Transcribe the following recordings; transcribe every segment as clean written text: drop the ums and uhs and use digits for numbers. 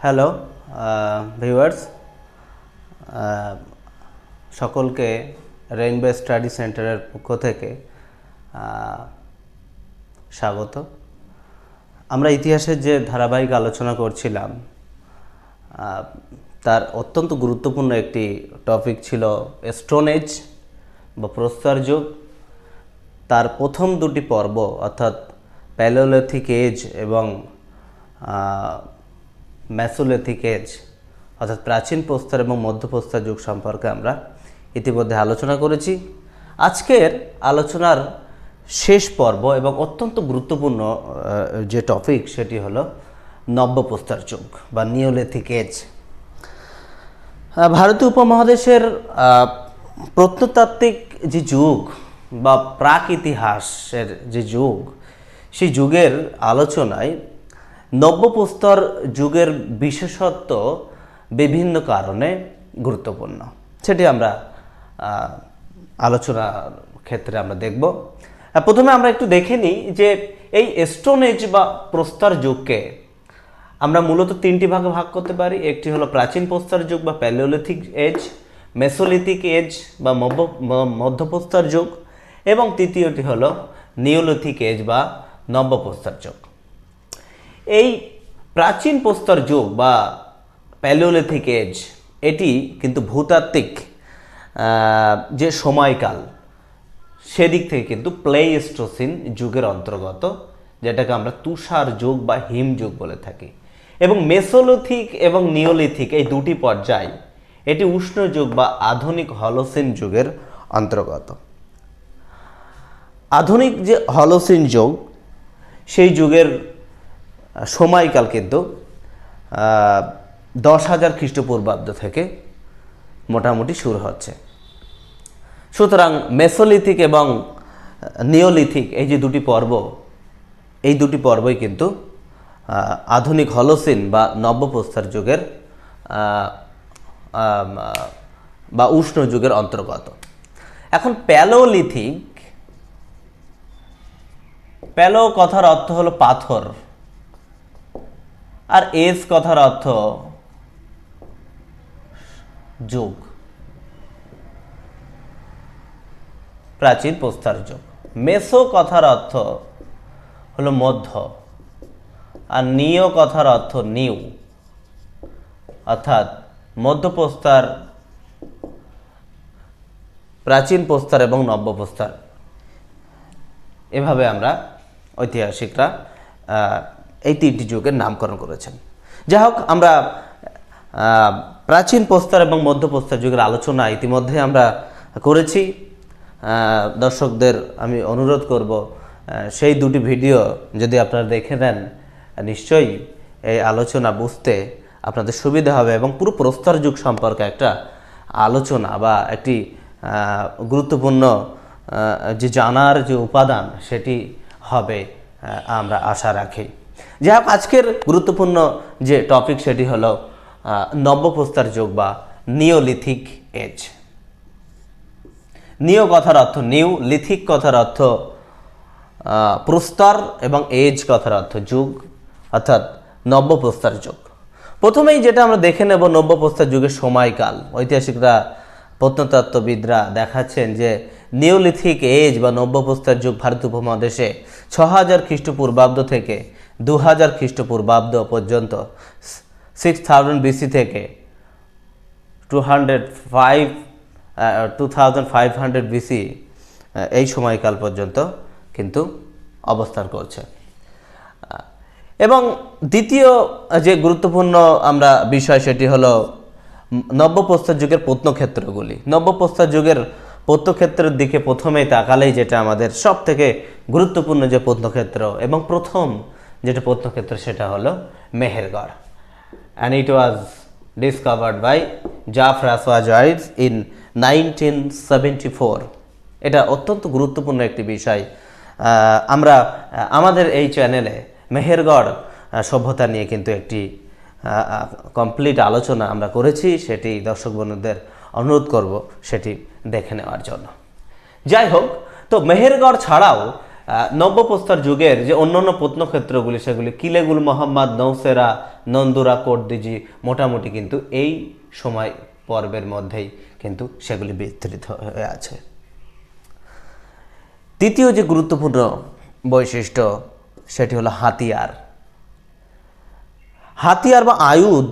Hello viewers, সকলকে rainbow study সেন্টারের পক্ষ থেকে স্বাগত। আমরা ইতিহাসের যে ধারাবাহিক আলোচনা করছিলাম তার অত্যন্ত গুরুত্বপূর্ণ একটি টপিক ছিল স্টোন এজ বা প্রস্তর যুগ। তার প্রথম দুটি পর্ব অর্থাৎ প্যালিওলিথিক এজ এবং মেসোলিথিক এজ অর্থাৎ প্রাচীন প্রস্তর এবং মধ্যপ্রস্তর যুগ সম্পর্কে আমরা ইতিমধ্যে আলোচনা করেছি। আজকের আলোচনার শেষ পর্ব এবং অত্যন্ত গুরুত্বপূর্ণ যে টপিক সেটি হলো নব্যপ্রস্তর যুগ বা নিওলিথিক এজ। ভারতীয় উপমহাদেশের প্রত্নতাত্ত্বিক যে যুগ বা প্রাক ইতিহাসের যে যুগ, সেই যুগের আলোচনায় নব্যপ্রস্তর যুগের বিশেষত্ব বিভিন্ন কারণে গুরুত্বপূর্ণ, সেটি আমরা আলোচনার ক্ষেত্রে আমরা দেখব। প্রথমে আমরা একটু দেখে নিই যে এই স্টোন এজ বা প্রস্তর যুগকে আমরা মূলত তিনটি ভাগে ভাগ করতে পারি। একটি হলো প্রাচীন প্রস্তর যুগ বা প্যালিওলিথিক এজ, মেসোলিথিক এজ বা মধ্যপ্রস্তর যুগ, এবং তৃতীয়টি হলো নিওলিথিক এজ বা নব্যপ্রস্তর যুগ। এই প্রাচীন প্রস্তর যুগ বা প্যালিওলিথিক এজ এটি কিন্তু ভূতাত্ত্বিক যে সময়কাল সেদিক থেকে কিন্তু প্লেইস্টোসিন যুগের অন্তর্গত, যেটাকে আমরা তুষার যুগ বা হিম যুগ বলে থাকি। এবং মেসোলিথিক এবং নিওলিথিক এই দুটি পর্যায় এটি উষ্ণ যুগ বা আধুনিক হলোসিন যুগের অন্তর্গত। আধুনিক যে হলোসিন যুগ, সেই যুগের সময়কাল কিন্তু 10,000 খ্রিস্টপূর্বাব্দ থেকে মোটামুটি শুরু হচ্ছে। সুতরাং মেসোলিথিক এবং নিওলিথিক এই যে দুটি পর্ব, এই দুটি পর্বই কিন্তু আধুনিক হলোসিন বা নব্যপ্রস্তর যুগের বা উষ্ণ যুগের অন্তর্গত। এখন প্যালিওলিথিক, প্যালো কথার অর্থ হলো পাথর, আর এজ কথার অর্থ যুগ, প্রাচীন প্রস্তর যুগ। মেসো কথার অর্থ হলো মধ্য, আর নিও কথার অর্থ নিউ, অর্থাৎ মধ্যপ্রস্তর, প্রাচীন প্রস্তর এবং নব্যপ্রস্তর। এভাবে আমরা ঐতিহাসিকরা এই তিনটি যুগের নামকরণ করেছেন। যাই হোক, আমরা প্রাচীন প্রস্তর এবং মধ্যপ্রস্তর যুগের আলোচনা ইতিমধ্যে আমরা করেছি। দর্শকদের আমি অনুরোধ করব সেই দুটি ভিডিও যদি আপনারা দেখে নেন, নিশ্চয়ই এই আলোচনা বুঝতে আপনাদের সুবিধা হবে এবং পুরো প্রস্তর যুগ সম্পর্কে একটা আলোচনা বা একটি গুরুত্বপূর্ণ যে জানার যে উপাদান সেটি হবে আমরা আশা রাখি। যাই হোক, আজকের গুরুত্বপূর্ণ যে টপিক সেটি হলো নব্যপ্রস্তর যুগ বা নিওলিথিক এজ। নিও কথার অর্থ নিউ, লিথিক কথার অর্থ প্রস্তর এবং এজ কথার অর্থ যুগ, অর্থাৎ নব্যপ্রস্তর যুগ। প্রথমেই যেটা আমরা দেখে নেব নব্যপ্রস্তর যুগের সময়কাল। ঐতিহাসিকরা, প্রত্নতত্ত্ববিদরা দেখাচ্ছেন যে নিওলিথিক এজ বা নব্যপ্রস্তর যুগ ভারতীয় উপমহাদেশে 6,000 খ্রিস্টপূর্বাব্দ থেকে 2,000 খ্রিস্টপূর্বাব্দ পর্যন্ত, 6000 বিসি থেকে 2500 বিসি এই সময়কাল পর্যন্ত কিন্তু অবস্থান করছে। এবং দ্বিতীয় যে গুরুত্বপূর্ণ আমরা বিষয় সেটি হলো নব্যপ্রস্তর যুগের প্রত্নক্ষেত্রগুলি। নব্যপ্রস্তর যুগের প্রত্নক্ষেত্রের দিকে প্রথমেই তাকালেই যেটা আমাদের সব থেকে গুরুত্বপূর্ণ যে প্রত্নক্ষেত্র এবং প্রথম যেটা প্রত্নক্ষেত্র সেটা হলো Mehrgarh. And it was discovered by Jean Francois জয়েস ইন 1974। এটা অত্যন্ত গুরুত্বপূর্ণ একটি বিষয়। আমরা আমাদের এই চ্যানেলে মেহেরগড় সভ্যতা নিয়ে কিন্তু একটি কমপ্লিট আলোচনা আমরা করেছি, সেটি দর্শক বন্ধুদের অনুরোধ করব সেটি দেখে নেওয়ার জন্য। যাই হোক, তো মেহেরগড় ছাড়াও নব্যপ্রস্তর যুগের যে অন্যান্য প্রত্নক্ষেত্রগুলি সেগুলি কিলেগুল মোহাম্মদ, নৌসেরা, নন্দুরা, কোটদিজি মোটামুটি কিন্তু এই সময় পর্বের মধ্যেই কিন্তু সেগুলি বিস্তৃত হয়ে আছে। তৃতীয় যে গুরুত্বপূর্ণ বৈশিষ্ট্য সেটি হলো হাতিয়ার। হাতিয়ার বা আয়ুধ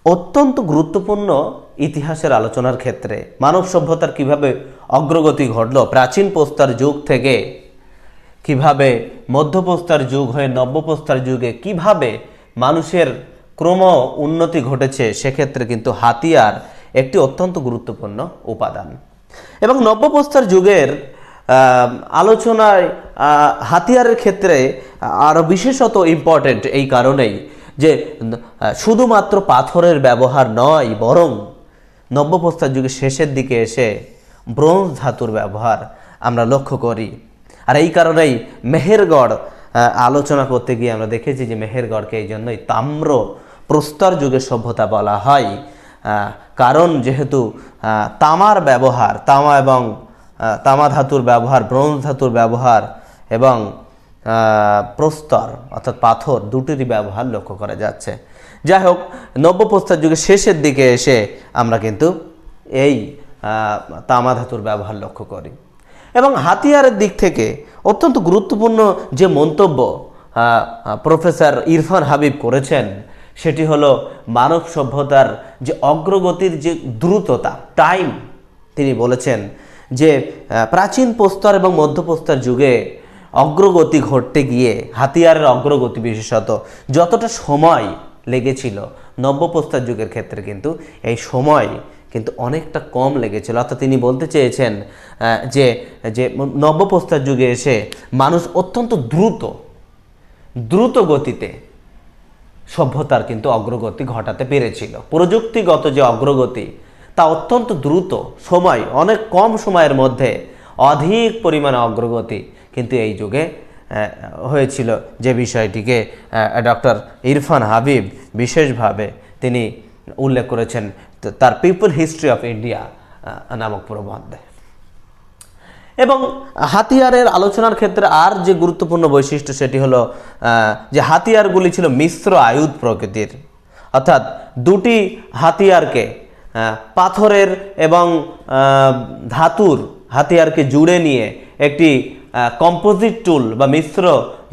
অত্যন্ত গুরুত্বপূর্ণ ইতিহাসের আলোচনার ক্ষেত্রে। মানব সভ্যতার কিভাবে অগ্রগতি ঘটলো প্রাচীন প্রস্তর যুগ থেকে, কিভাবে মধ্যপ্রস্তর যুগ হয়ে নব্যপ্রস্তর যুগে কিভাবে মানুষের ক্রম উন্নতি ঘটেছে, সেক্ষেত্রে কিন্তু হাতিয়ার একটি অত্যন্ত গুরুত্বপূর্ণ উপাদান। এবং নব্যপ্রস্তর যুগের আলোচনায় হাতিয়ারের ক্ষেত্রে আরও বিশেষত ইম্পর্টেন্ট এই কারণেই যে শুধুমাত্র পাথরের ব্যবহার নয়, বরং নব্যপ্রস্তর যুগের শেষের দিকে এসে ব্রোঞ্জ ধাতুর ব্যবহার আমরা লক্ষ্য করি। আর এই কারণেই মেহেরগড় আলোচনা করতে গিয়ে আমরা দেখেছি যে মেহেরগড়কে এই জন্যই তাম্র প্রস্তর যুগের সভ্যতা বলা হয়, কারণ যেহেতু তামার ব্যবহার, তামা এবং তামা ধাতুর ব্যবহার, ব্রোঞ্জ ধাতুর ব্যবহার এবং প্রস্তর অর্থাৎ পাথর দুটিরই ব্যবহার লক্ষ্য করা যাচ্ছে। যাই হোক, নব্যপ্রস্তর যুগের শেষের দিকে এসে আমরা কিন্তু এই তামা ধাতুর ব্যবহার লক্ষ্য করি। এবং হাতিয়ারের দিক থেকে অত্যন্ত গুরুত্বপূর্ণ যে মন্তব্য প্রফেসর ইরফান হাবিব করেছেন সেটি হলো মানব সভ্যতার যে অগ্রগতির যে দ্রুততা, টাইম। তিনি বলেছেন যে প্রাচীন প্রস্তর এবং মধ্যপ্রস্তর যুগে অগ্রগতি ঘটতে গিয়ে হাতিয়ারের অগ্রগতি বিশেষত যতটা সময় লেগেছিল, নব্যপ্রস্তর যুগের ক্ষেত্রে কিন্তু এই সময় কিন্তু অনেকটা কম লেগেছিল। অর্থাৎ তিনি বলতে চেয়েছেন যে যে নব্যপ্রস্তর যুগে এসে মানুষ অত্যন্ত দ্রুত গতিতে সভ্যতার কিন্তু অগ্রগতি ঘটাতে পেরেছিল। প্রযুক্তিগত যে অগ্রগতি তা অত্যন্ত দ্রুত, সময় অনেক কম সময়ের মধ্যে অধিক পরিমাণে অগ্রগতি কিন্তু এই যুগে হয়েছিল, যে বিষয়টিকে ডক্টর ইরফান হাবিব বিশেষভাবে তিনি উল্লেখ করেছেন তার পিপল হিস্ট্রি অফ ইন্ডিয়া নামক প্রবন্ধে। এবং হাতিয়ারের আলোচনার ক্ষেত্রে আর যে গুরুত্বপূর্ণ বৈশিষ্ট্য সেটি হলো যে হাতিয়ারগুলি ছিল মিশ্র আয়ুধ প্রকৃতির, অর্থাৎ দুটি হাতিয়ারকে পাথরের এবং ধাতুর হাতিয়ারকে জুড়ে নিয়ে একটি কম্পোজিট টুল বা মিশ্র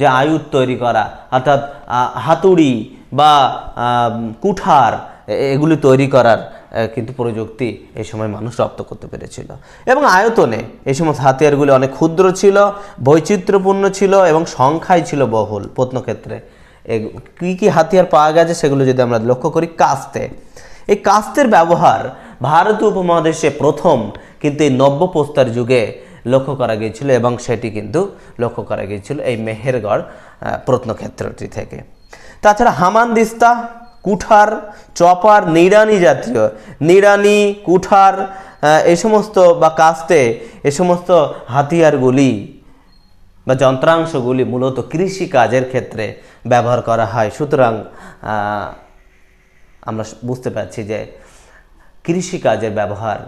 যে আয়ুধ তৈরি করা, অর্থাৎ হাতুড়ি বা কুঠার এগুলি তৈরি করার কিন্তু প্রযুক্তি এই সময় মানুষ রপ্ত করতে পেরেছিল। এবং আয়তনে এই সমস্ত হাতিয়ারগুলি অনেক ক্ষুদ্র ছিল, বৈচিত্র্যপূর্ণ ছিল এবং সংখ্যায় ছিল বহুল। প্রত্নক্ষেত্রে কী কী হাতিয়ার পাওয়া গেছে সেগুলো যদি আমরা লক্ষ্য করি, কাস্তে, এই কাস্তের ব্যবহার ভারতীয় উপমহাদেশে প্রথম কিন্তু এই নব্যপ্রস্তর যুগে লক্ষ্য করা গিয়েছিল, এবং সেটি কিন্তু লক্ষ্য করা গিয়েছিল এই মেহেরগড় প্রত্নক্ষেত্রটি থেকে। তাছাড়া হামানদিস্তা, কুঠার, চপার, নিড়ানি জাতীয় নিড়ানি, কুঠার এই সমস্ত বা কাস্তে এ সমস্ত হাতিয়ারগুলি বা যন্ত্রাংশগুলি মূলত কৃষি কাজের ক্ষেত্রে ব্যবহার করা হয়। সুতরাং আমরা বুঝতে পারছি যে কৃষিকাজের ব্যবহার,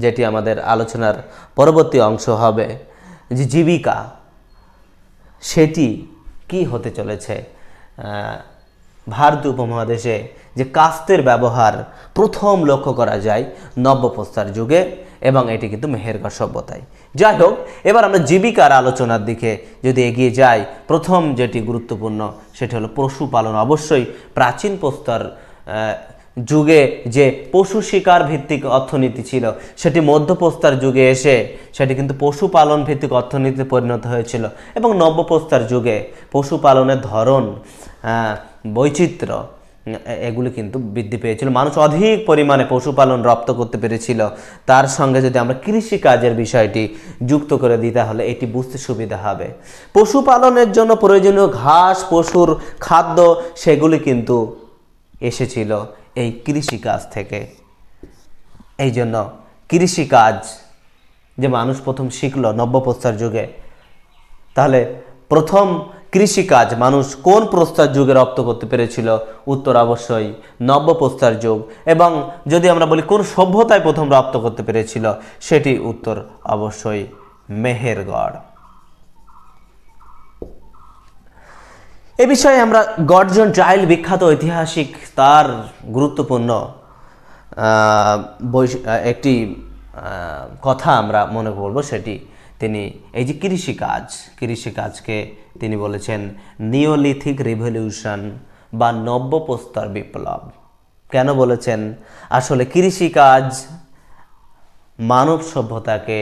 যেটি আমাদের আলোচনার পরবর্তী অংশ হবে, যে জীবিকা সেটি কি হতে চলেছে। ভারতীয় উপমহাদেশে যে কাস্তের ব্যবহার প্রথম লক্ষ্য করা যায় নব্যপ্রস্তর যুগে, এবং এটি কিন্তু মেহেরগড় সভ্যতায়। যাই হোক, এবার আমরা জীবিকার আলোচনার দিকে যদি এগিয়ে যাই, প্রথম যেটি গুরুত্বপূর্ণ সেটি হলো পশুপালন। অবশ্যই প্রাচীন প্রস্তর যুগে যে পশু শিকার ভিত্তিক অর্থনীতি ছিল সেটি মধ্যপ্রস্তর যুগে এসে সেটি কিন্তু পশুপালন ভিত্তিক অর্থনীতিতে পরিণত হয়েছিল, এবং নব্যপ্রস্তর যুগে পশুপালনের ধরন, বৈচিত্র্য এগুলি কিন্তু বৃদ্ধি পেয়েছিল। মানুষ অধিক পরিমাণে পশুপালন রপ্ত করতে পেরেছিল। তার সঙ্গে যদি আমরা কৃষিকাজের বিষয়টি যুক্ত করে দিই তাহলে এটি বুঝতে সুবিধা হবে। পশুপালনের জন্য প্রয়োজনীয় ঘাস, পশুর খাদ্য সেগুলি কিন্তু এসেছিল এই কৃষিকাজ থেকে। এই জন্য কৃষিকাজ যে মানুষ প্রথম শিখল নব্যপ্রস্তর যুগে, তাহলে প্রথম কৃষিকাজ মানুষ কোন প্রস্তর যুগে রপ্ত করতে পেরেছিল? উত্তর অবশ্যই নব্যপ্রস্তর যুগ। এবং যদি আমরা বলি কোন সভ্যতায় প্রথম রপ্ত করতে পেরেছিল, সেটি উত্তর অবশ্যই মেহেরগড়। এ বিষয়ে আমরা গর্জন চাইল্ড বিখ্যাত ঐতিহাসিক তার গুরুত্বপূর্ণ একটি কথা আমরা মনে করব, সেটি তিনি এই যে কৃষিকাজকে তিনি বলেছেন নিওলিথিক রিভলিউশন বা নব্যপ্রস্তর বিপ্লব। কেন বলেছেন? আসলে কৃষিকাজ মানব সভ্যতাকে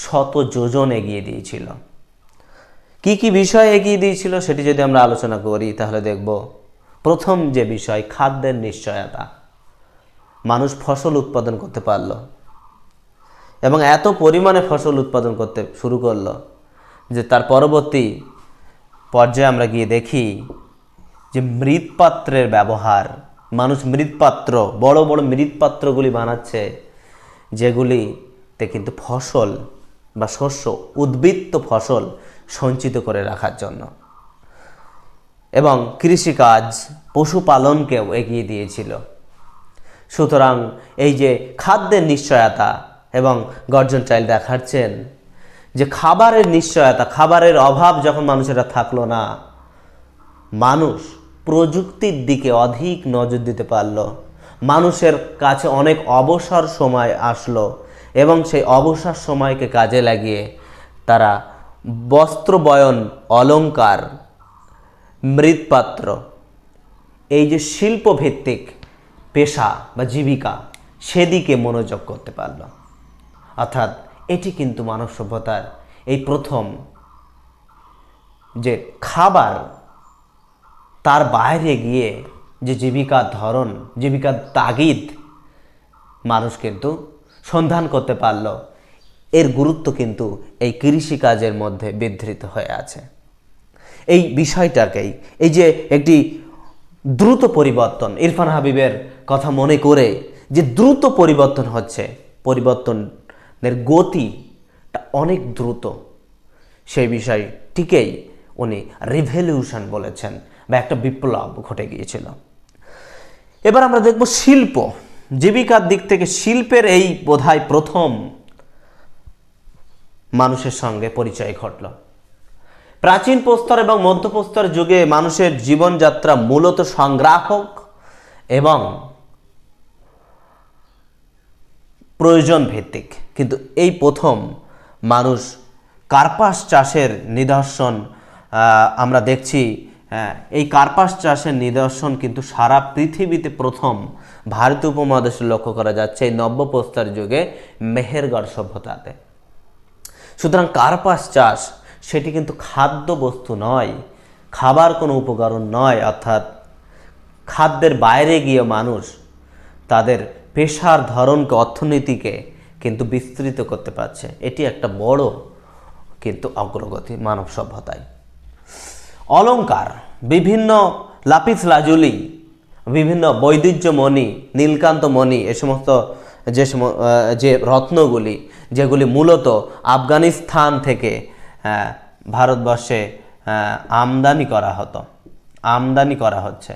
শত যোজন এগিয়ে দিয়েছিল। কি কি বিষয় এগিয়ে দিয়েছিল সেটি যদি আমরা আলোচনা করি তাহলে দেখব, প্রথম যে বিষয় খাদ্যের নিশ্চয়তা। মানুষ ফসল উৎপাদন করতে পারল এবং এত পরিমাণে ফসল উৎপাদন করতে শুরু করলো যে তার পরবর্তী পর্যায়ে আমরা গিয়ে দেখি যে মৃৎপাত্রের ব্যবহার। মানুষ মৃৎপাত্র, বড় বড় মৃৎপাত্রগুলি বানাচ্ছে, যেগুলিতে কিন্তু ফসল বা শস্য, উদ্বৃত্ত ফসল সঞ্চিত করে রাখার জন্য। এবং কৃষিকাজ পশুপালনকেও এগিয়ে দিয়েছিল। সুতরাং এই যে খাদ্যের নিশ্চয়তা, এবং গর্জন চাইল্ড দেখাচ্ছেন যে খাবারের নিশ্চয়তা, খাবারের অভাব যখন মানুষেরা থাকলো না, মানুষ প্রযুক্তির দিকে অধিক নজর দিতে পারল। মানুষের কাছে অনেক অবসর সময় আসলো এবং সেই অবসর সময়কে কাজে লাগিয়ে তারা বস্ত্রবয়ন, অলংকার, মৃৎপাত্র, এই যে শিল্পভিত্তিক পেশা বা জীবিকা, সেদিকে মনোযোগ করতে পারল। অর্থাৎ এটি কিন্তু মানব সভ্যতার এই প্রথম যে খাবার, তার বাইরে গিয়ে যে জীবিকার ধরন, জীবিকার তাগিদ মানুষ কিন্তু সন্ধান করতে পারল, এর গুরুত্ব কিন্তু এই কৃষিকাজের মধ্যে বিধৃত হয়ে আছে। এই বিষয়টাকেই, এই যে একটি দ্রুত পরিবর্তন, ইরফান হাবিবের কথা মনে করে যে দ্রুত পরিবর্তন হচ্ছে, পরিবর্তনের গতিটা অনেক দ্রুত, সেই বিষয়টিকেই উনি রিভলিউশন বলেছেন বা একটা বিপ্লব ঘটে গিয়েছিল। এবার আমরা দেখব শিল্প, জীবিকার দিক থেকে শিল্পের এই বোধহয় প্রথম মানুষের সঙ্গে পরিচয় ঘটল। প্রাচীন প্রস্তর এবং মধ্যপ্রস্তর যুগে মানুষের জীবনযাত্রা মূলত সংগ্রাহক এবং প্রয়োজন ভিত্তিক, কিন্তু এই প্রথম মানুষ কার্পাস চাষের নিদর্শন আমরা দেখছি। এই কার্পাস চাষের নিদর্শন কিন্তু সারা পৃথিবীতে প্রথম ভারতীয় উপমহাদেশে লক্ষ্য করা যাচ্ছে এই নব্যপ্রস্তর যুগে মেহেরগড় সভ্যতাতে। সুতরাং কার্পাস চাষ সেটি কিন্তু খাদ্য বস্তু নয়, খাবার কোনো উপকরণ নয়, অর্থাৎ খাদ্যের বাইরে গিয়ে মানুষ তাদের পেশার ধরনকে, অর্থনীতিকে কিন্তু বিস্তৃত করতে পারছে। এটি একটা বড় কিন্তু অগ্রগতি মানব সভ্যতায়। অলংকার, বিভিন্ন লাপিস লাজুলি, বিভিন্ন বৈদুর্যমণি, নীলকান্ত মণি, এ সমস্ত যে রত্নগুলি, যেগুলি মূলত আফগানিস্তান থেকে ভারতবর্ষে আমদানি করা হচ্ছে।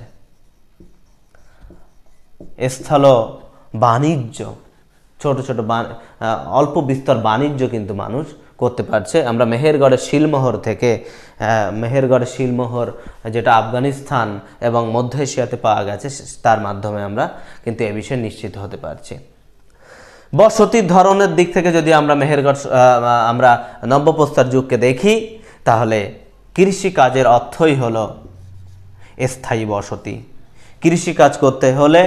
স্থল বাণিজ্য, ছোট ছোট অল্প বিস্তর বাণিজ্য কিন্তু মানুষ করতে পারছে। আমরা মেহেরগড়ের শিলমোহর যেটা আফগানিস্তান এবং মধ্য এশিয়াতে পাওয়া গেছে, তার মাধ্যমে আমরা কিন্তু এ বিষয়ে নিশ্চিত হতে পারছি। বসতির ধরনের দিক থেকে যদি আমরা আমরা নব্যপ্রস্তর যুগকে দেখি, তাহলে কৃষিকাজের অর্থই হলো স্থায়ী বসতি। কৃষিকাজ করতে হলে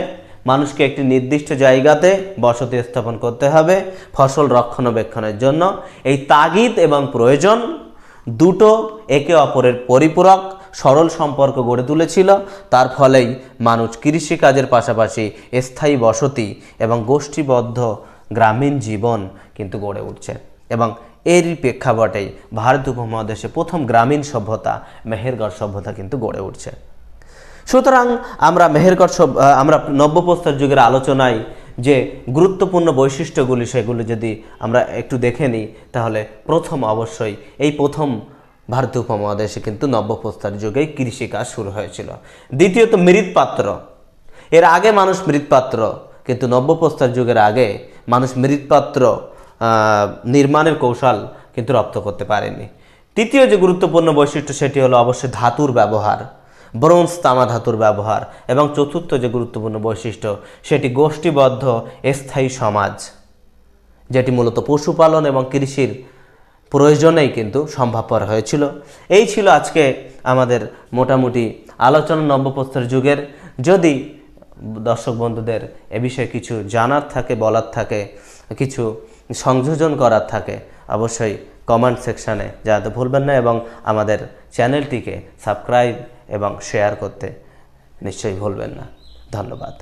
মানুষকে একটি নির্দিষ্ট জায়গাতে বসতি স্থাপন করতে হবে ফসল রক্ষণাবেক্ষণের জন্য। এই তাগিদ এবং প্রয়োজন দুটো একে অপরের পরিপূরক সরল সম্পর্ক গড়ে তুলেছিল। তার ফলেই মানুষ কৃষিকাজের পাশাপাশি স্থায়ী বসতি এবং গোষ্ঠীবদ্ধ গ্রামীণ জীবন কিন্তু গড়ে উঠছে, এবং এরই প্রেক্ষাপটেই ভারত উপমহাদেশে প্রথম গ্রামীণ সভ্যতা মেহেরগড় সভ্যতা কিন্তু গড়ে উঠছে। সুতরাং আমরা নব্যপ্রস্তর যুগের আলোচনায় যে গুরুত্বপূর্ণ বৈশিষ্ট্যগুলি, সেগুলি যদি আমরা একটু দেখে নিই, তাহলে অবশ্যই এই প্রথম ভারতীয় উপমহাদেশে কিন্তু নব্যপ্রস্তর যুগেই কৃষিকাজ শুরু হয়েছিল। দ্বিতীয়ত মৃৎপাত্র। এর আগে মানুষ মৃৎপাত্র, কিন্তু নব্যপ্রস্তর যুগের আগে মানুষ মৃৎপাত্র নির্মাণের কৌশল কিন্তু রপ্ত করতে পারেনি। তৃতীয় যে গুরুত্বপূর্ণ বৈশিষ্ট্য সেটি হলো অবশ্যই ধাতুর ব্যবহার, ব্রোঞ্জ তামা ধাতুর ব্যবহার। এবং চতুর্থ যে গুরুত্বপূর্ণ বৈশিষ্ট্য সেটি গোষ্ঠীবদ্ধ স্থায়ী সমাজ, যেটি মূলত পশুপালন এবং কৃষির প্রয়োজনেই কিন্তু সম্ভবপর হয়েছিল। এই ছিল আজকে আমাদের মোটামুটি আলোচনা নব্যপ্রস্তর যুগের। যদি দর্শক বন্ধুদের এ বিষয়ে কিছু জানার থাকে, বলার থাকে, কিছু সংযোজন করার থাকে, অবশ্যই কমেন্ট সেকশানে জানাতে ভুলবেন না এবং আমাদের চ্যানেলটিকে সাবস্ক্রাইব এবং শেয়ার করতে নিশ্চয়ই ভুলবেন না। ধন্যবাদ।